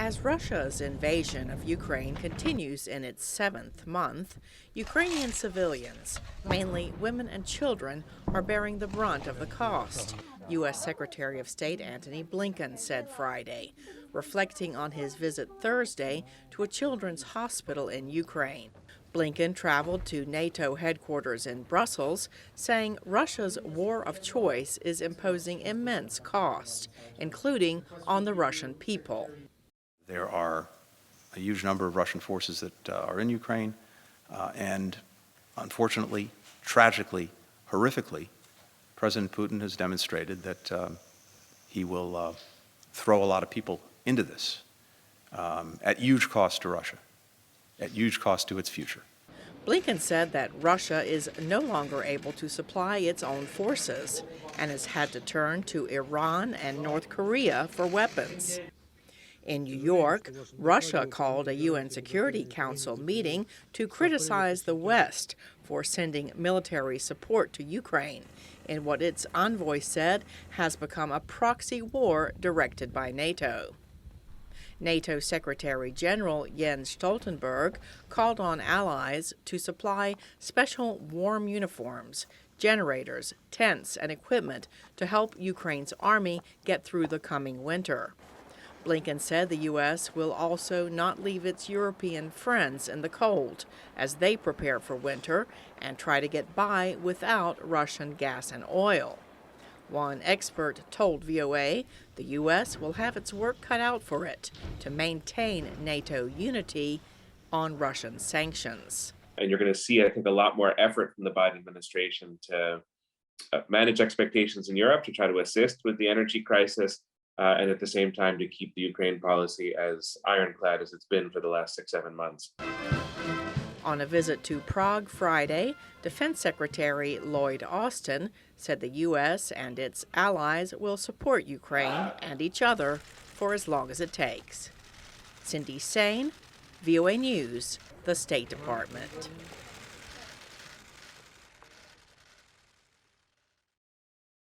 As Russia's invasion of Ukraine continues in its seventh month, Ukrainian civilians, mainly women and children, are bearing the brunt of the cost, U.S. Secretary of State Antony Blinken said Friday, reflecting on his visit Thursday to a children's hospital in Ukraine. Blinken traveled to NATO headquarters in Brussels, saying Russia's war of choice is imposing immense cost, including on the Russian people. There are a huge number of Russian forces that are in Ukraine, and unfortunately, tragically, horrifically, President Putin has demonstrated that he will throw a lot of people into this at huge cost to Russia, at huge cost to its future. Blinken said that Russia is no longer able to supply its own forces and has had to turn to Iran and North Korea for weapons. In New York, Russia called a UN Security Council meeting to criticize the West for sending military support to Ukraine in what its envoy said has become a proxy war directed by NATO. NATO Secretary General Jens Stoltenberg called on allies to supply special warm uniforms, generators, tents, and equipment to help Ukraine's army get through the coming winter. Blinken said the U.S. will also not leave its European friends in the cold as they prepare for winter and try to get by without Russian gas and oil. One expert told VOA the U.S. will have its work cut out for it to maintain NATO unity on Russian sanctions. And you're going to see, I think, a lot more effort from the Biden administration to manage expectations in Europe, to try to assist with the energy crisis, and at the same time to keep the Ukraine policy as ironclad as it's been for the last 6-7 months. On a visit to Prague Friday, Defense Secretary Lloyd Austin said the U.S. and its allies will support Ukraine and each other for as long as it takes. Cindy Saine, VOA News, the State Department.